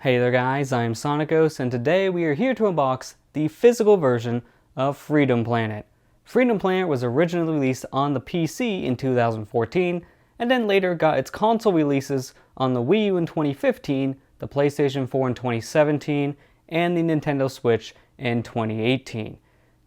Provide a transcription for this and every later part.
Hey there guys, I'm SonicGhost, and today we are here to unbox the physical version of Freedom Planet. Freedom Planet was originally released on the PC in 2014, and then later got its console releases on the Wii U in 2015, the PlayStation 4 in 2017, and the Nintendo Switch in 2018.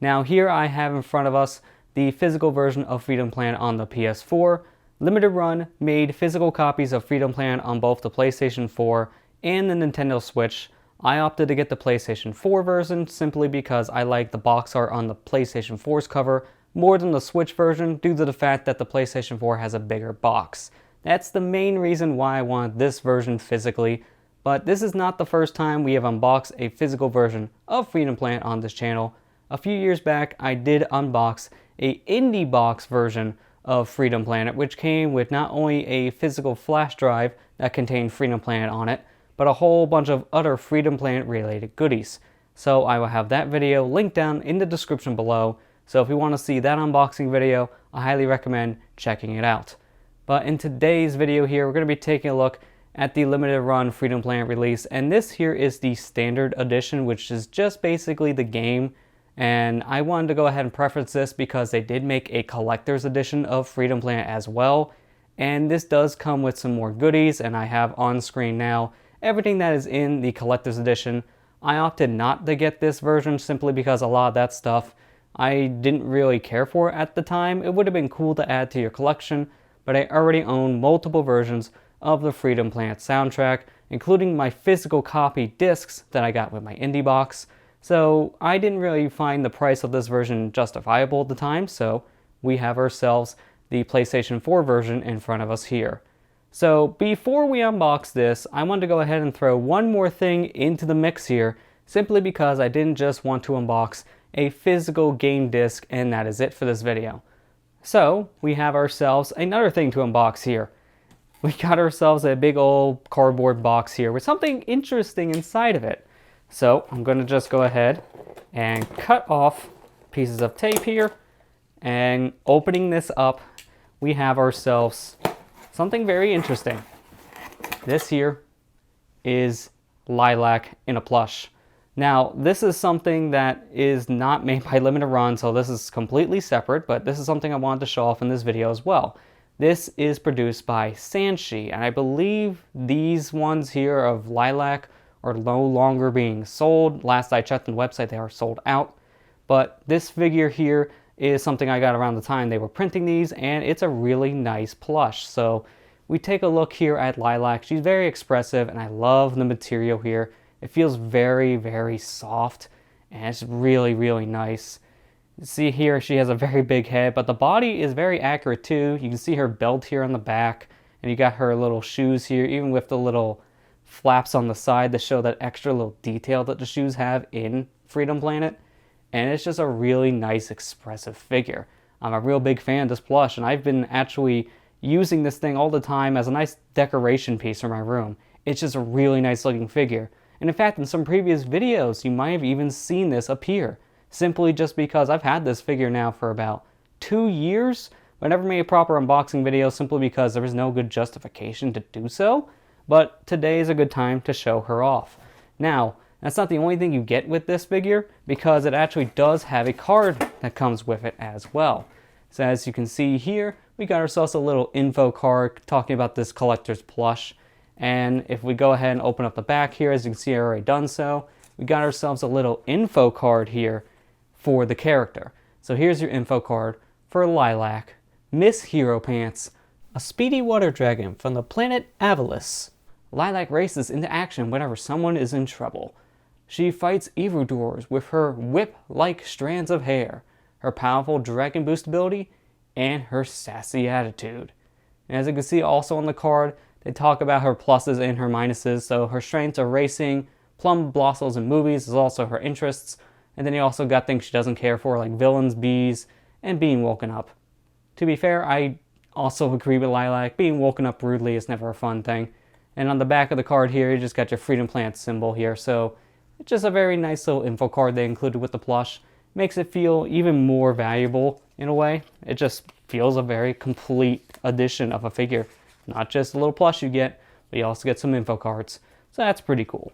Now here I have in front of us the physical version of Freedom Planet on the PS4. Limited Run made physical copies of Freedom Planet on both the PlayStation 4 and the Nintendo Switch. I opted to get the PlayStation 4 version simply because I like the box art on the PlayStation 4's cover more than the Switch version due to the fact that the PlayStation 4 has a bigger box. That's the main reason why I want this version physically, but this is not the first time we have unboxed a physical version of Freedom Planet on this channel. A few years back I did unbox a indie box version of Freedom Planet, which came with not only a physical flash drive that contained Freedom Planet on it, but a whole bunch of other Freedom Planet related goodies. So I will have that video linked down in the description below, so if you want to see that unboxing video, I highly recommend checking it out. But in today's video here, we're going to be taking a look at the limited run Freedom Planet release, and this here is the standard edition, which is just basically the game. And I wanted to go ahead and preference this because they did make a collector's edition of Freedom Planet as well, and this does come with some more goodies, and I have on screen now everything that is in the collector's edition. I opted not to get this version simply because a lot of that stuff I didn't really care for at the time. It would have been cool to add to your collection, but I already own multiple versions of the Freedom Planet soundtrack, including my physical copy discs that I got with my indie box. So I didn't really find the price of this version justifiable at the time, so we have ourselves the PlayStation 4 version in front of us here. So before we unbox this, I wanted to go ahead and throw one more thing into the mix here, simply because I didn't just want to unbox a physical game disc and that is it for this video. So we have ourselves another thing to unbox here. We got ourselves a big old cardboard box here with something interesting inside of it. So I'm going to just go ahead and cut off pieces of tape here, and opening this up, we have ourselves something very interesting. This here is Lilac in a plush. Now, this is something that is not made by Limited Run, so this is completely separate, but this is something I wanted to show off in this video as well. This is produced by Sanshi, and I believe these ones here of Lilac are no longer being sold. Last I checked on the website, they are sold out. But this figure here is something I got around the time they were printing these, and it's a really nice plush. So we take a look here at Lilac. She's very expressive, and I love the material here. It feels very, very soft, and it's really, really nice. You see here, she has a very big head, but the body is very accurate too. You can see her belt here on the back, and you got her little shoes here, even with the little flaps on the side to show that extra little detail that the shoes have in Freedom Planet. And it's just a really nice expressive figure. I'm a real big fan of this plush, and I've been actually using this thing all the time as a nice decoration piece for my room. It's just a really nice looking figure. And in fact, in some previous videos, you might have even seen this appear, simply just because I've had this figure now for about 2 years, but I never made a proper unboxing video simply because there was no good justification to do so. But today is a good time to show her off. Now, that's not the only thing you get with this figure, because it actually does have a card that comes with it as well. So as you can see here, we got ourselves a little info card talking about this collector's plush. And if we go ahead and open up the back here, as you can see, I've already done so, we got ourselves a little info card here for the character. So here's your info card for Lilac, Miss Hero Pants, a speedy water dragon from the planet Avalis. Lilac races into action whenever someone is in trouble. She fights evildoers with her whip-like strands of hair, her powerful dragon boost ability, and her sassy attitude. And as you can see also on the card, they talk about her pluses and her minuses. So her strengths are racing, plum blossoms and movies is also her interests. And then you also got things she doesn't care for, like villains, bees, and being woken up. To be fair, I also agree with Lilac. Being woken up rudely is never a fun thing. And on the back of the card here, you just got your Freedom Planet symbol here. So it's just a very nice little info card they included with the plush. Makes it feel even more valuable in a way. It just feels a very complete edition of a figure. Not just a little plush you get, but you also get some info cards. So that's pretty cool.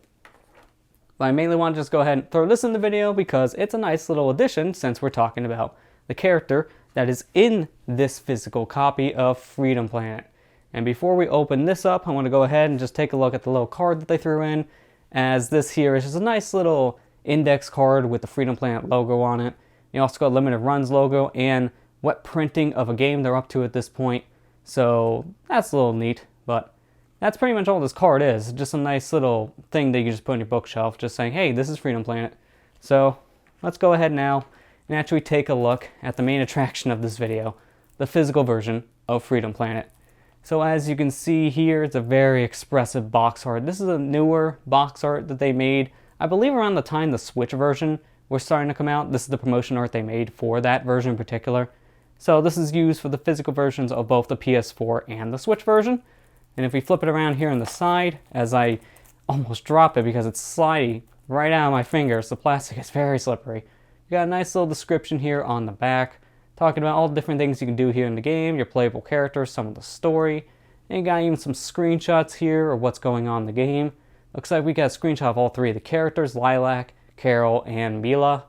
But I mainly want to just go ahead and throw this in the video because it's a nice little addition since we're talking about the character that is in this physical copy of Freedom Planet. And before we open this up, I want to go ahead and just take a look at the little card that they threw in, as this here is just a nice little index card with the Freedom Planet logo on it. You also got Limited Runs logo and what printing of a game they're up to at this point. So that's a little neat, but that's pretty much all this card is. Just a nice little thing that you can just put on your bookshelf, just saying, hey, this is Freedom Planet. So let's go ahead now and actually take a look at the main attraction of this video, the physical version of Freedom Planet. So as you can see here, it's a very expressive box art. This is a newer box art that they made, I believe around the time the Switch version was starting to come out. This is the promotion art they made for that version in particular. So this is used for the physical versions of both the PS4 and the Switch version. And if we flip it around here on the side, as I almost drop it because it's sliding right out of my fingers, the plastic is very slippery. You got a nice little description here on the back, talking about all the different things you can do here in the game, your playable characters, some of the story, and you got even some screenshots here of what's going on in the game. Looks like we got a screenshot of all three of the characters, Lilac, Carol, and Mila.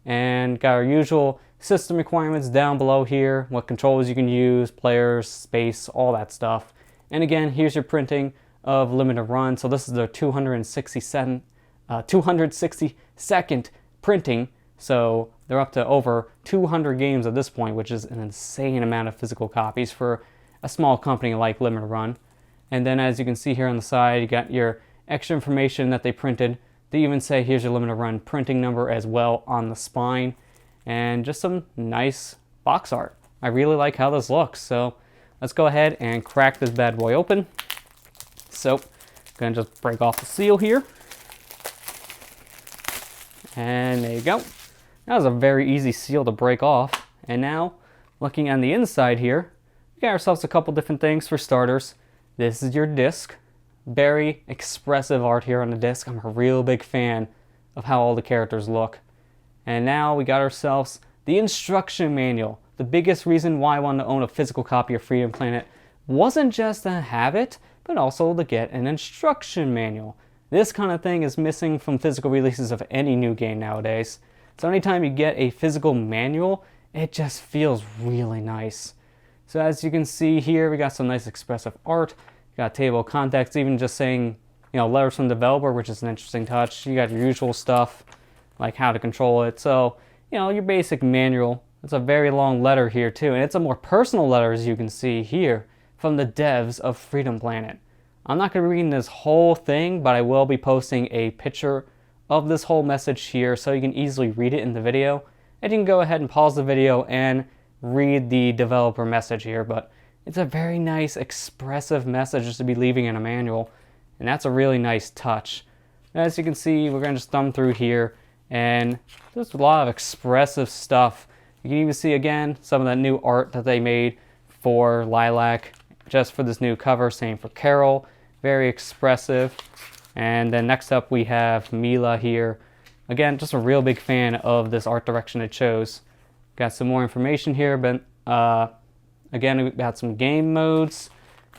And got our usual system requirements down below here, what controls you can use, players, space, all that stuff. And again, here's your printing of Limited Run. So this is the 260-second printing. So they're up to over 200 games at this point, which is an insane amount of physical copies for a small company like Limited Run. And then as you can see here on the side, you got your extra information that they printed. They even say here's your Limited Run printing number as well on the spine. And just some nice box art. I really like how this looks. So let's go ahead and crack this bad boy open. So I'm gonna just break off the seal here. And there you go. That was a very easy seal to break off. And now, looking on the inside here, we got ourselves a couple different things. For starters, this is your disc. Very expressive art here on the disc. I'm a real big fan of how all the characters look. And now we got ourselves the instruction manual. The biggest reason why I wanted to own a physical copy of Freedom Planet wasn't just to have it, but also to get an instruction manual. This kind of thing is missing from physical releases of any new game nowadays. So anytime you get a physical manual, it just feels really nice. So as you can see here, we got some nice expressive art. You got a table of contents, even just saying, letters from the developer, which is an interesting touch. You got your usual stuff, like how to control it. So, your basic manual. It's a very long letter here too, and it's a more personal letter, as you can see here, from the devs of Freedom Planet. I'm not going to be reading this whole thing, but I will be posting a picture of this whole message here so you can easily read it in the video. And you can go ahead and pause the video and read the developer message here, but it's a very nice expressive message to be leaving in a manual, and that's a really nice touch. As you can see, we're going to just thumb through here, and there's a lot of expressive stuff. You can even see again some of that new art that they made for Lilac, just for this new cover, same for Carol, very expressive. And then next up we have Mila here. Again, just a real big fan of this art direction it chose. Got some more information here, but again, we've got some game modes,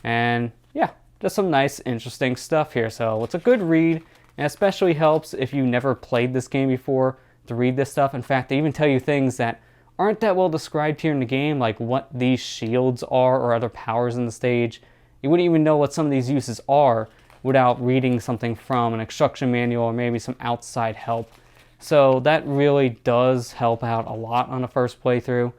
and yeah, just some nice, interesting stuff here. So it's a good read, and especially helps if you never played this game before to read this stuff. In fact, they even tell you things that aren't that well described here in the game, like what these shields are or other powers in the stage. You wouldn't even know what some of these uses are without reading something from an instruction manual or maybe some outside help. So that really does help out a lot on the first playthrough.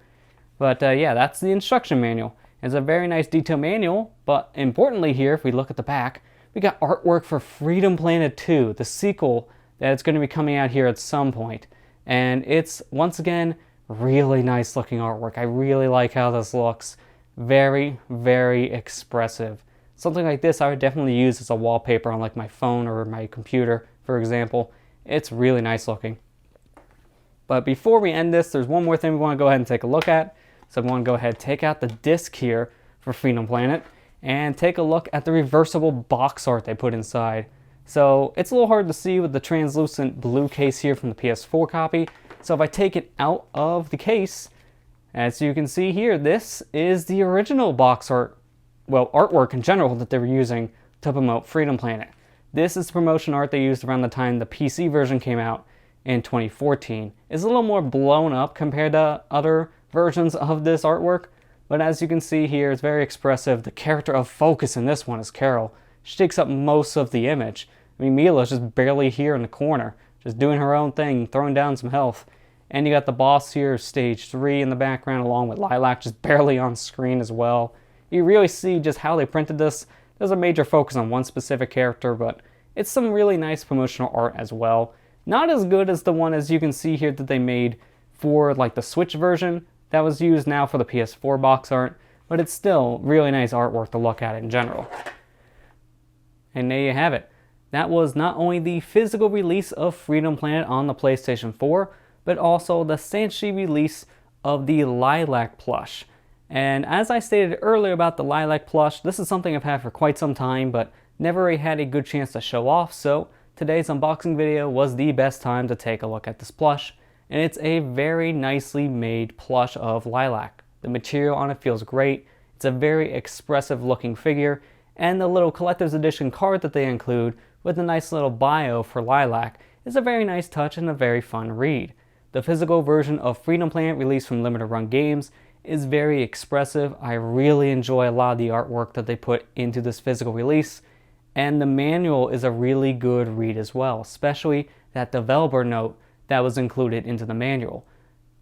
But yeah, that's the instruction manual. It's a very nice detailed manual, but importantly here, if we look at the back, we got artwork for Freedom Planet 2, the sequel that's going to be coming out here at some point. And it's, once again, really nice looking artwork. I really like how this looks. Very, very expressive. Something like this I would definitely use as a wallpaper on like my phone or my computer, for example. It's really nice looking. But before we end this, there's one more thing we want to go ahead and take a look at. So we want to go ahead and take out the disc here for Freedom Planet and take a look at the reversible box art they put inside. So it's a little hard to see with the translucent blue case here from the PS4 copy. So if I take it out of the case, as you can see here, this is the original box art, well, artwork in general that they were using to promote Freedom Planet. This is the promotion art they used around the time the PC version came out in 2014. It's a little more blown up compared to other versions of this artwork, but as you can see here, it's very expressive. The character of focus in this one is Carol. She takes up most of the image. I mean, Mila's just barely here in the corner, just doing her own thing, throwing down some health. And you got the boss here, stage 3 in the background, along with Lilac just barely on screen as well. You really see just how they printed this. There's a major focus on one specific character, but it's some really nice promotional art as well. Not as good as the one, as you can see here, that they made for like the Switch version that was used now for the PS4 box art, but it's still really nice artwork to look at in general. And there you have it. That was not only the physical release of Freedom Planet on the PlayStation 4, but also the Sanchi release of the Lilac Plush. And as I stated earlier about the Lilac Plush, this is something I've had for quite some time, but never really had a good chance to show off, so today's unboxing video was the best time to take a look at this plush. And it's a very nicely made plush of Lilac. The material on it feels great. It's a very expressive looking figure, and the little collector's edition card that they include with a nice little bio for Lilac is a very nice touch and a very fun read. The physical version of Freedom Planet released from Limited Run Games is very expressive. I really enjoy a lot of the artwork that they put into this physical release, and the manual is a really good read as well, especially that developer note that was included into the manual.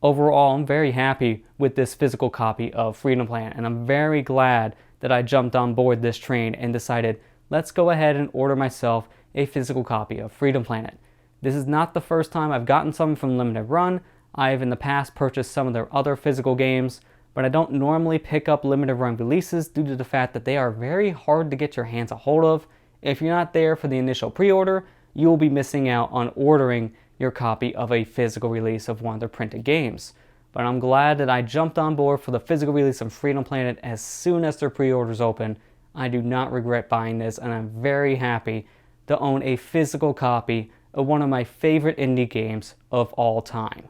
Overall, I'm very happy with this physical copy of Freedom Planet, and I'm very glad that I jumped on board this train and decided, let's go ahead and order myself a physical copy of Freedom Planet. This is not the first time I've gotten something from Limited Run. I've in the past purchased some of their other physical games, but I don't normally pick up Limited Run releases due to the fact that they are very hard to get your hands a hold of. If you're not there for the initial pre-order, you will be missing out on ordering your copy of a physical release of one of their printed games. But I'm glad that I jumped on board for the physical release of Freedom Planet as soon as their pre-orders open. I do not regret buying this, and I'm very happy to own a physical copy of one of my favorite indie games of all time.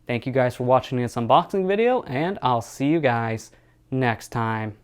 Thank you guys for watching this unboxing video, and I'll see you guys next time.